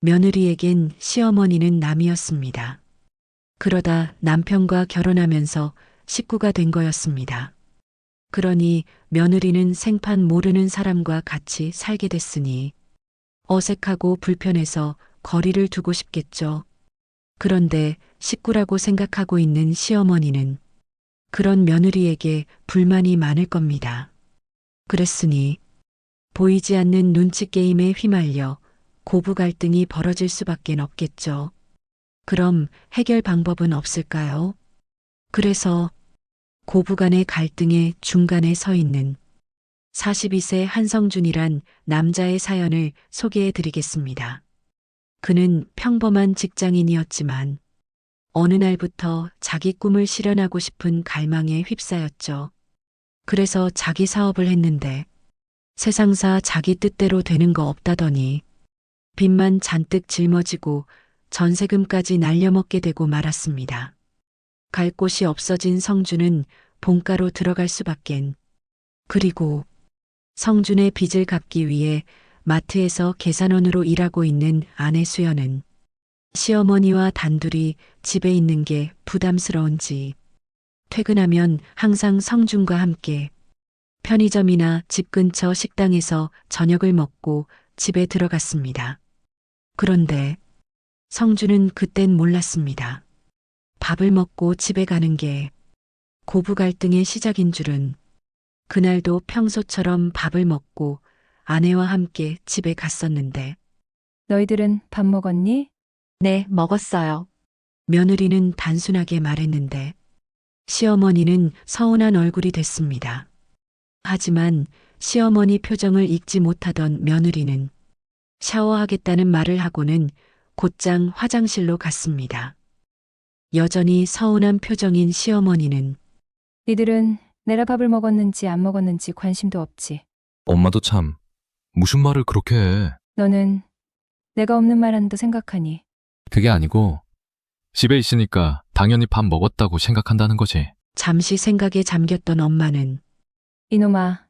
며느리에겐 시어머니는 남이었습니다. 그러다 남편과 결혼하면서 식구가 된 거였습니다. 그러니 며느리는 생판 모르는 사람과 같이 살게 됐으니 어색하고 불편해서 거리를 두고 싶겠죠. 그런데 식구라고 생각하고 있는 시어머니는 그런 며느리에게 불만이 많을 겁니다. 그랬으니 보이지 않는 눈치 게임에 휘말려 고부 갈등이 벌어질 수밖에 없겠죠. 그럼 해결 방법은 없을까요? 그래서 고부 간의 갈등의 중간에 서 있는 42세 한성준이란 남자의 사연을 소개해 드리겠습니다. 그는 평범한 직장인이었지만 어느 날부터 자기 꿈을 실현하고 싶은 갈망에 휩싸였죠. 그래서 자기 사업을 했는데 세상사 자기 뜻대로 되는 거 없다더니 빚만 잔뜩 짊어지고 전세금까지 날려먹게 되고 말았습니다. 갈 곳이 없어진 성준은 본가로 들어갈 수밖엔. 그리고 성준의 빚을 갚기 위해 마트에서 계산원으로 일하고 있는 아내 수연은 시어머니와 단둘이 집에 있는 게 부담스러운지 퇴근하면 항상 성준과 함께 편의점이나 집 근처 식당에서 저녁을 먹고 집에 들어갔습니다. 그런데 성준은 그땐 몰랐습니다. 밥을 먹고 집에 가는 게 고부 갈등의 시작인 줄은. 그날도 평소처럼 밥을 먹고 아내와 함께 집에 갔었는데 너희들은 밥 먹었니? 네, 먹었어요. 며느리는 단순하게 말했는데 시어머니는 서운한 얼굴이 됐습니다. 하지만 시어머니 표정을 읽지 못하던 며느리는 샤워하겠다는 말을 하고는 곧장 화장실로 갔습니다. 여전히 서운한 표정인 시어머니는 니들은 내가 밥을 먹었는지 안 먹었는지 관심도 없지. 엄마도 참, 무슨 말을 그렇게 해. 너는 내가 없는 말 한다 생각하니. 그게 아니고, 집에 있으니까 당연히 밥 먹었다고 생각한다는 거지. 잠시 생각에 잠겼던 엄마는 이놈아,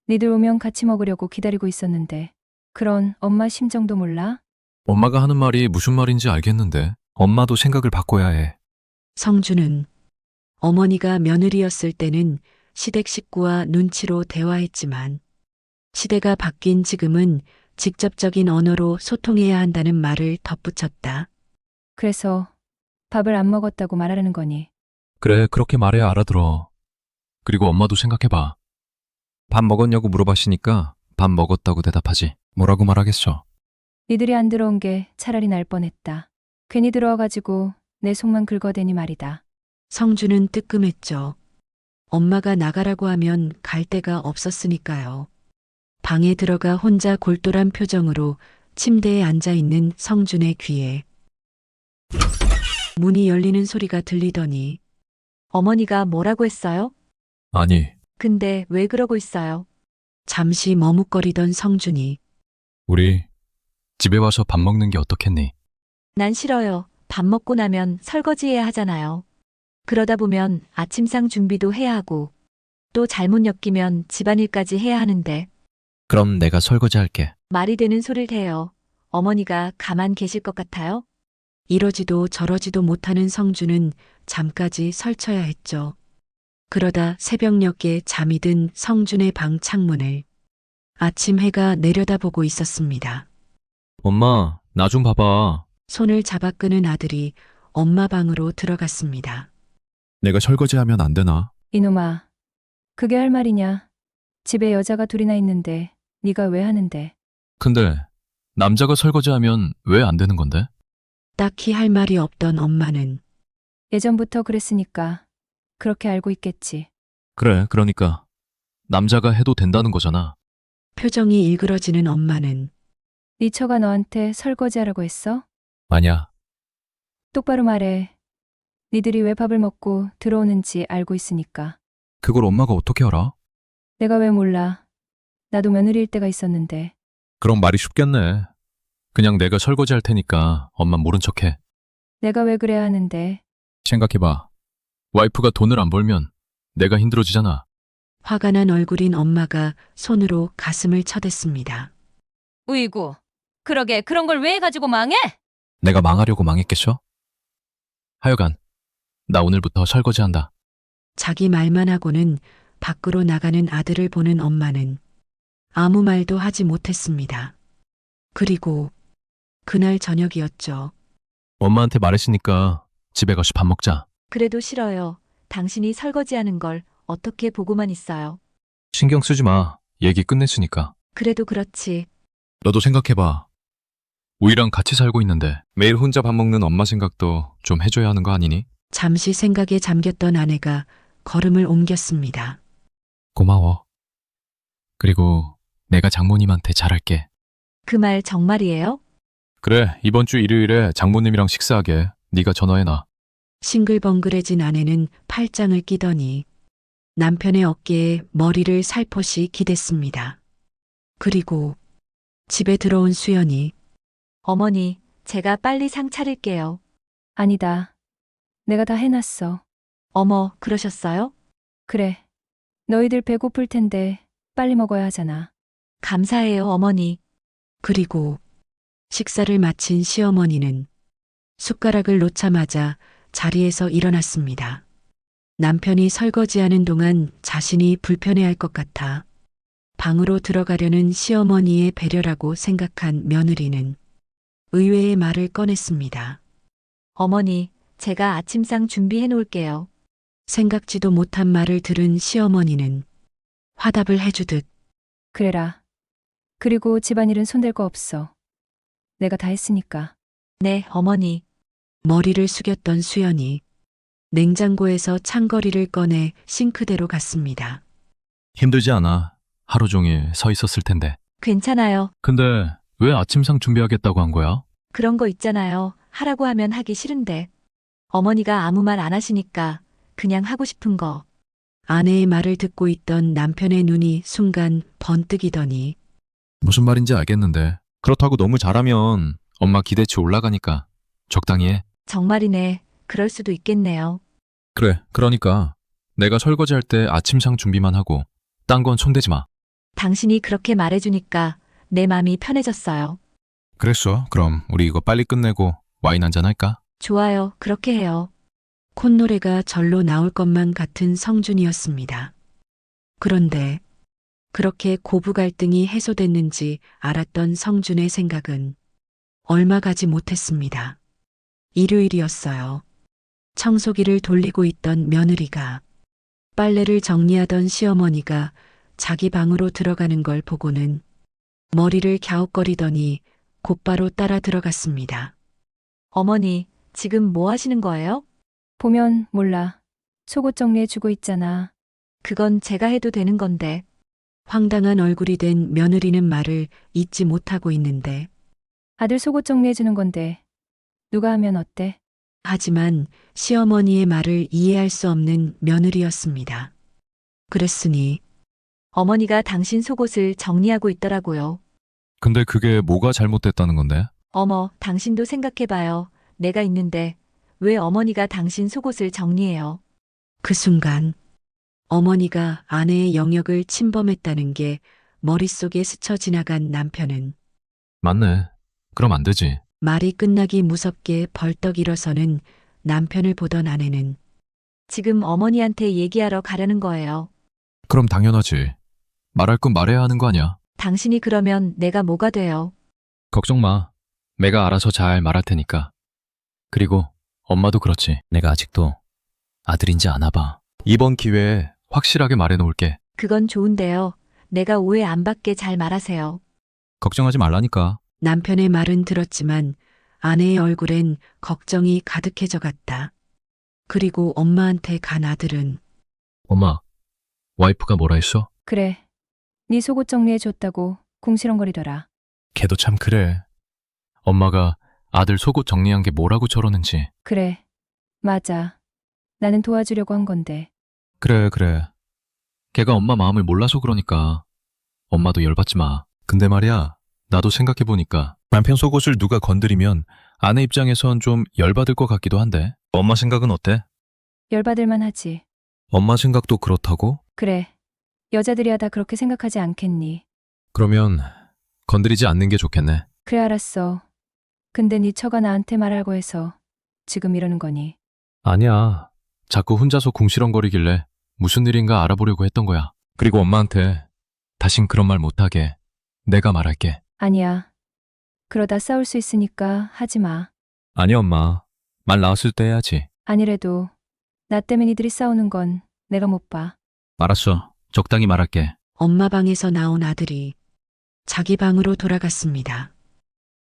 니들 오면 같이 먹으려고 기다리고 있었는데 그런 엄마 심정도 몰라? 엄마가 하는 말이 무슨 말인지 알겠는데, 엄마도 생각을 바꿔야 해. 성준은 어머니가 며느리였을 때는 시댁 식구와 눈치로 대화했지만 시대가 바뀐 지금은 직접적인 언어로 소통해야 한다는 말을 덧붙였다. 그래서 밥을 안 먹었다고 말하려는 거니. 그래, 그렇게 말해야 알아들어. 그리고 엄마도 생각해봐. 밥 먹었냐고 물어봤으니까 밥 먹었다고 대답하지. 뭐라고 말하겠어? 니들이 안 들어온 게 차라리 날 뻔했다. 괜히 들어와가지고 내 속만 긁어대니 말이다. 성준은 뜨끔했죠. 엄마가 나가라고 하면 갈 데가 없었으니까요. 방에 들어가 혼자 골똘한 표정으로 침대에 앉아 있는 성준의 귀에 문이 열리는 소리가 들리더니 어머니가 뭐라고 했어요? 아니, 근데 왜 그러고 있어요? 잠시 머뭇거리던 성준이 우리 집에 와서 밥 먹는 게 어떻겠니? 난 싫어요. 밥 먹고 나면 설거지해야 하잖아요. 그러다 보면 아침상 준비도 해야 하고 또 잘못 엮이면 집안일까지 해야 하는데 그럼 내가 설거지 할게. 말이 되는 소리를 해요. 어머니가 가만 계실 것 같아요? 이러지도 저러지도 못하는 성준은 잠까지 설쳐야 했죠. 그러다 새벽녘에 잠이 든 성준의 방 창문을 아침 해가 내려다보고 있었습니다. 엄마, 나 좀 봐봐. 손을 잡아 끄는 아들이 엄마 방으로 들어갔습니다. 내가 설거지하면 안 되나? 이놈아, 그게 할 말이냐? 집에 여자가 둘이나 있는데 네가 왜 하는데? 근데 남자가 설거지하면 왜 안 되는 건데? 딱히 할 말이 없던 엄마는 예전부터 그랬으니까 그렇게 알고 있겠지. 그래, 그러니까 남자가 해도 된다는 거잖아. 표정이 일그러지는 엄마는 네 처가 너한테 설거지하라고 했어? 아니야. 똑바로 말해. 니들이 왜 밥을 먹고 들어오는지 알고 있으니까. 그걸 엄마가 어떻게 알아? 내가 왜 몰라. 나도 며느리일 때가 있었는데. 그럼 말이 쉽겠네. 그냥 내가 설거지할 테니까 엄마 모른 척해. 내가 왜 그래야 하는데. 생각해봐. 와이프가 돈을 안 벌면 내가 힘들어지잖아. 화가 난 얼굴인 엄마가 손으로 가슴을 쳐댔습니다. 으이구, 그러게 그런 걸 왜 가지고 망해? 내가 망하려고 망했겠어? 하여간 나 오늘부터 설거지한다. 자기 말만 하고는 밖으로 나가는 아들을 보는 엄마는 아무 말도 하지 못했습니다. 그리고 그날 저녁이었죠. 엄마한테 말했으니까 집에 가서 밥 먹자. 그래도 싫어요. 당신이 설거지하는 걸 어떻게 보고만 있어요. 신경 쓰지 마. 얘기 끝냈으니까. 그래도 그렇지. 너도 생각해봐. 우리랑 같이 살고 있는데 매일 혼자 밥 먹는 엄마 생각도 좀 해줘야 하는 거 아니니? 잠시 생각에 잠겼던 아내가 걸음을 옮겼습니다. 고마워. 그리고 내가 장모님한테 잘할게. 그 말 정말이에요? 그래, 이번 주 일요일에 장모님이랑 식사하게. 네가 전화해놔. 싱글벙글해진 아내는 팔짱을 끼더니 남편의 어깨에 머리를 살포시 기댔습니다. 그리고 집에 들어온 수연이 어머니, 제가 빨리 상 차릴게요. 아니다. 내가 다 해놨어. 어머, 그러셨어요? 그래. 너희들 배고플 텐데 빨리 먹어야 하잖아. 감사해요, 어머니. 그리고 식사를 마친 시어머니는 숟가락을 놓자마자 자리에서 일어났습니다. 남편이 설거지하는 동안 자신이 불편해할 것 같아 방으로 들어가려는 시어머니의 배려라고 생각한 며느리는 의외의 말을 꺼냈습니다. 어머니, 제가 아침상 준비해 놓을게요. 생각지도 못한 말을 들은 시어머니는 화답을 해주듯 그래라. 그리고 집안일은 손댈 거 없어. 내가 다 했으니까. 네, 어머니. 머리를 숙였던 수연이 냉장고에서 창거리를 꺼내 싱크대로 갔습니다. 힘들지 않아. 하루 종일 서 있었을 텐데. 괜찮아요. 근데 왜 아침상 준비하겠다고 한 거야? 그런 거 있잖아요. 하라고 하면 하기 싫은데. 어머니가 아무 말 안 하시니까 그냥 하고 싶은 거. 아내의 말을 듣고 있던 남편의 눈이 순간 번뜩이더니 무슨 말인지 알겠는데. 그렇다고 너무 잘하면 엄마 기대치 올라가니까 적당히 해. 정말이네. 그럴 수도 있겠네요. 그래, 그러니까 내가 설거지할 때 아침상 준비만 하고 딴 건 손대지 마. 당신이 그렇게 말해주니까 내 마음이 편해졌어요. 그랬어. 그럼 우리 이거 빨리 끝내고 와인 한잔 할까? 좋아요. 그렇게 해요. 콧노래가 절로 나올 것만 같은 성준이었습니다. 그런데 그렇게 고부 갈등이 해소됐는지 알았던 성준의 생각은 얼마 가지 못했습니다. 일요일이었어요. 청소기를 돌리고 있던 며느리가 빨래를 정리하던 시어머니가 자기 방으로 들어가는 걸 보고는 머리를 갸웃거리더니 곧바로 따라 들어갔습니다. 어머니, 지금 뭐 하시는 거예요? 보면 몰라. 속옷 정리해주고 있잖아. 그건 제가 해도 되는 건데. 황당한 얼굴이 된 며느리는 말을 잇지 못하고 있는데 아들 속옷 정리해주는 건데 누가 하면 어때? 하지만 시어머니의 말을 이해할 수 없는 며느리였습니다. 그랬으니 어머니가 당신 속옷을 정리하고 있더라고요. 근데 그게 뭐가 잘못됐다는 건데? 어머, 당신도 생각해봐요. 내가 있는데 왜 어머니가 당신 속옷을 정리해요? 그 순간 어머니가 아내의 영역을 침범했다는 게 머릿속에 스쳐 지나간 남편은 맞네. 그럼 안 되지. 말이 끝나기 무섭게 벌떡 일어서는 남편을 보던 아내는 지금 어머니한테 얘기하러 가려는 거예요. 그럼 당연하지. 말할 건 말해야 하는 거 아니야. 당신이 그러면 내가 뭐가 돼요? 걱정 마. 내가 알아서 잘 말할 테니까. 그리고 엄마도 그렇지. 내가 아직도 아들인지 아나 봐. 이번 기회에 확실하게 말해 놓을게. 그건 좋은데요. 내가 오해 안 받게 잘 말하세요. 걱정하지 말라니까. 남편의 말은 들었지만 아내의 얼굴엔 걱정이 가득해져 갔다. 그리고 엄마한테 간 아들은 엄마, 와이프가 뭐라 했어? 그래. 네 속옷 정리해줬다고 궁시렁거리더라. 걔도 참 그래. 엄마가 아들 속옷 정리한 게 뭐라고 저러는지. 그래. 맞아. 나는 도와주려고 한 건데. 그래. 걔가 엄마 마음을 몰라서 그러니까 엄마도 열받지 마. 근데 말이야, 나도 생각해보니까 남편 속옷을 누가 건드리면 아내 입장에선 좀 열받을 것 같기도 한데. 엄마 생각은 어때? 열받을만 하지. 엄마 생각도 그렇다고? 그래. 여자들이야 다 그렇게 생각하지 않겠니? 그러면 건드리지 않는 게 좋겠네. 그래 알았어. 근데 네 처가 나한테 말하고 해서 지금 이러는 거니? 아니야. 자꾸 혼자서 궁시렁거리길래 무슨 일인가 알아보려고 했던 거야. 그리고 엄마한테 다신 그런 말 못하게 내가 말할게. 아니야. 그러다 싸울 수 있으니까 하지 마. 아니 엄마. 말 나왔을 때 해야지. 아니래도 나 때문에 니들이 싸우는 건 내가 못 봐. 알았어. 적당히 말할게. 엄마 방에서 나온 아들이 자기 방으로 돌아갔습니다.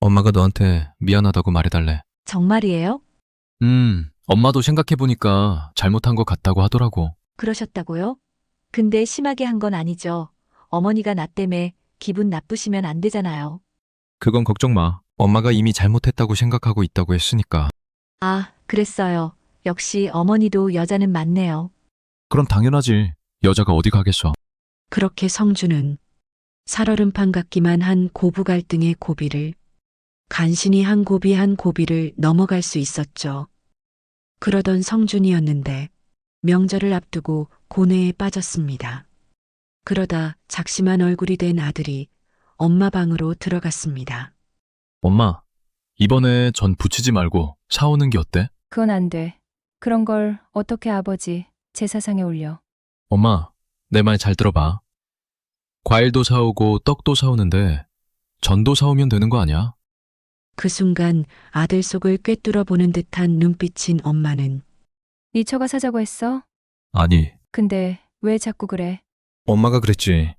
엄마가 너한테 미안하다고 말해달래. 정말이에요? 엄마도 생각해보니까 잘못한 것 같다고 하더라고. 그러셨다고요? 근데 심하게 한 건 아니죠. 어머니가 나 때문에 기분 나쁘시면 안 되잖아요. 그건 걱정 마. 엄마가 이미 잘못했다고 생각하고 있다고 했으니까. 아, 그랬어요. 역시 어머니도 여자는 많네요. 그럼 당연하지. 여자가 어디 가겠어. 그렇게 성주는 살얼음판 같기만 한 고부 갈등의 고비를 간신히 한 고비 한 고비를 넘어갈 수 있었죠. 그러던 성준이었는데 명절을 앞두고 고뇌에 빠졌습니다. 그러다 작심한 얼굴이 된 아들이 엄마 방으로 들어갔습니다. 엄마, 이번에 전 붙이지 말고 사오는 게 어때? 그건 안 돼. 그런 걸 어떻게 아버지 제사상에 올려. 엄마, 내 말 잘 들어봐. 과일도 사오고 떡도 사오는데 전도 사오면 되는 거 아니야? 그 순간 아들 속을 꿰뚫어 보는 듯한 눈빛인 엄마는 네 처가 사자고 했어? 아니, 근데 왜 자꾸 그래? 엄마가 그랬지.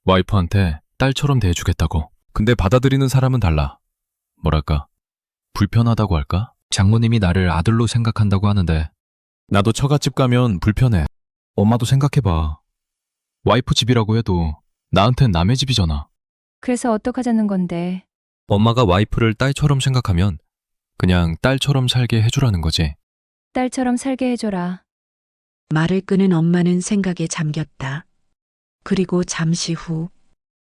와이프한테 딸처럼 대해주겠다고. 근데 받아들이는 사람은 달라. 뭐랄까, 불편하다고 할까? 장모님이 나를 아들로 생각한다고 하는데 나도 처갓집 가면 불편해. 엄마도 생각해봐. 와이프 집이라고 해도 나한텐 남의 집이잖아. 그래서 어떡하자는 건데. 엄마가 와이프를 딸처럼 생각하면 그냥 딸처럼 살게 해주라는 거지. 딸처럼 살게 해줘라. 말을 끄는 엄마는 생각에 잠겼다. 그리고 잠시 후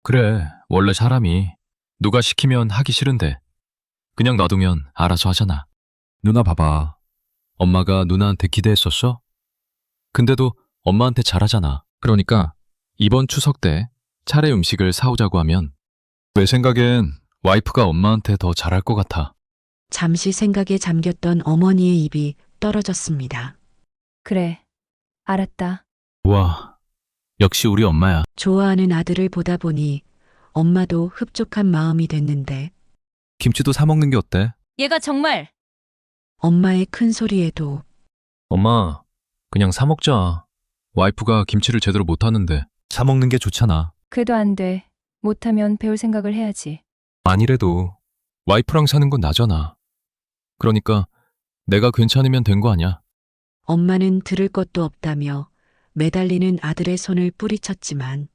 그래, 원래 사람이 누가 시키면 하기 싫은데 그냥 놔두면 알아서 하잖아. 누나 봐봐. 엄마가 누나한테 기대했었어? 근데도 엄마한테 잘하잖아. 그러니까 이번 추석 때 차례 음식을 사오자고 하면 내 생각엔 와이프가 엄마한테 더 잘할 것 같아. 잠시 생각에 잠겼던 어머니의 입이 떨어졌습니다. 그래. 알았다. 와, 역시 우리 엄마야. 좋아하는 아들을 보다 보니 엄마도 흡족한 마음이 됐는데 김치도 사 먹는 게 어때? 얘가 정말. 엄마의 큰 소리에도 엄마, 그냥 사 먹자. 와이프가 김치를 제대로 못하는데 사 먹는 게 좋잖아. 그래도 안 돼. 못하면 배울 생각을 해야지. 아니래도 와이프랑 사는 건 나잖아. 그러니까 내가 괜찮으면 된 거 아니야. 엄마는 들을 것도 없다며 매달리는 아들의 손을 뿌리쳤지만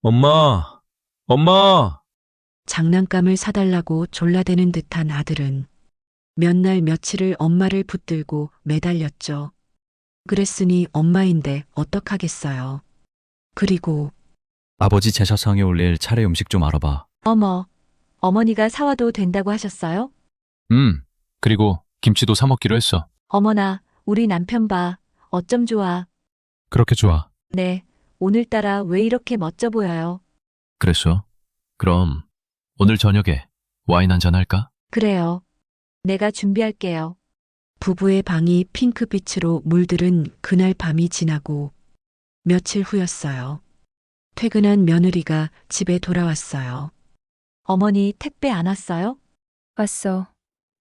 엄마! 엄마! 장난감을 사달라고 졸라대는 듯한 아들은 몇 날 며칠을 엄마를 붙들고 매달렸죠. 그랬으니 엄마인데 어떡하겠어요. 그리고 아버지 제사상에 올릴 차례 음식 좀 알아봐. 어머, 어머니가 사와도 된다고 하셨어요? 그리고 김치도 사 먹기로 했어. 어머나, 우리 남편 봐. 어쩜 좋아. 그렇게 좋아. 네, 오늘따라 왜 이렇게 멋져 보여요? 그랬어. 그럼 오늘 저녁에 와인 한잔 할까? 그래요. 내가 준비할게요. 부부의 방이 핑크빛으로 물들은 그날 밤이 지나고 며칠 후였어요. 퇴근한 며느리가 집에 돌아왔어요. 어머니 택배 안 왔어요? 왔어.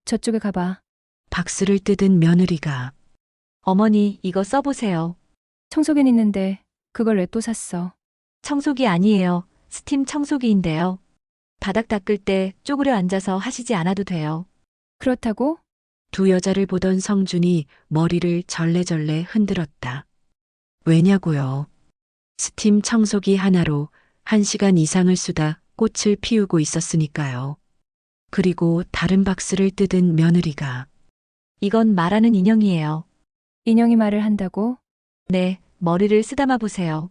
저쪽에 가봐. 박스를 뜯은 며느리가 어머니 이거 써보세요. 청소기는 있는데 그걸 왜 또 샀어? 청소기 아니에요. 스팀 청소기인데요. 바닥 닦을 때 쪼그려 앉아서 하시지 않아도 돼요. 그렇다고? 두 여자를 보던 성준이 머리를 절레절레 흔들었다. 왜냐고요? 스팀 청소기 하나로 1시간 이상을 쓰다 꽃을 피우고 있었으니까요. 그리고 다른 박스를 뜯은 며느리가 이건 말하는 인형이에요. 인형이 말을 한다고? 네, 머리를 쓰다마 보세요.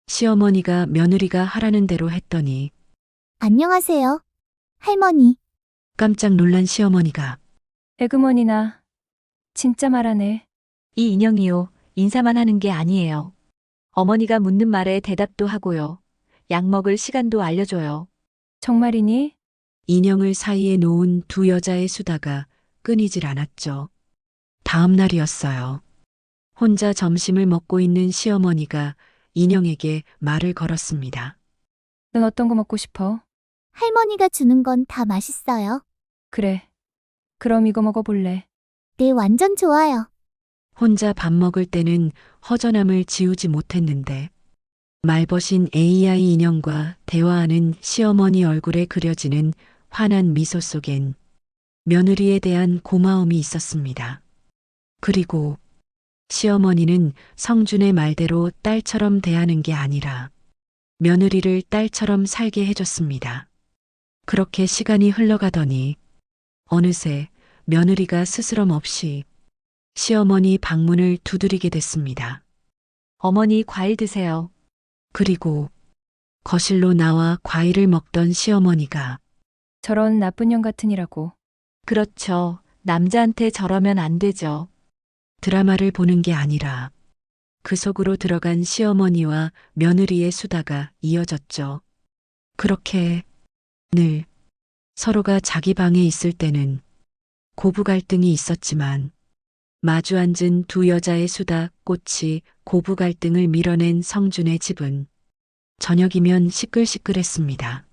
시어머니가 며느리가 하라는 대로 했더니 안녕하세요. 할머니. 깜짝 놀란 시어머니가 에그머니나 진짜 말하네. 이 인형이요. 인사만 하는 게 아니에요. 어머니가 묻는 말에 대답도 하고요. 약 먹을 시간도 알려줘요. 정말이니? 인형을 사이에 놓은 두 여자의 수다가 끊이질 않았죠. 다음 날이었어요. 혼자 점심을 먹고 있는 시어머니가 인형에게 말을 걸었습니다. 넌 어떤 거 먹고 싶어? 할머니가 주는 건 다 맛있어요. 그래. 그럼 이거 먹어볼래. 네, 완전 좋아요. 혼자 밥 먹을 때는 허전함을 지우지 못했는데 말벗인 AI 인형과 대화하는 시어머니 얼굴에 그려지는 환한 미소 속엔 며느리에 대한 고마움이 있었습니다. 그리고 시어머니는 성준의 말대로 딸처럼 대하는 게 아니라 며느리를 딸처럼 살게 해줬습니다. 그렇게 시간이 흘러가더니 어느새 며느리가 스스럼 없이 시어머니 방문을 두드리게 됐습니다. 어머니 과일 드세요. 그리고 거실로 나와 과일을 먹던 시어머니가 저런 나쁜 년 같으니라고. 그렇죠. 남자한테 저러면 안 되죠. 드라마를 보는 게 아니라 그 속으로 들어간 시어머니와 며느리의 수다가 이어졌죠. 그렇게 늘 서로가 자기 방에 있을 때는 고부 갈등이 있었지만 마주 앉은 두 여자의 수다 꽃이 고부 갈등을 밀어낸 성준의 집은 저녁이면 시끌시끌했습니다.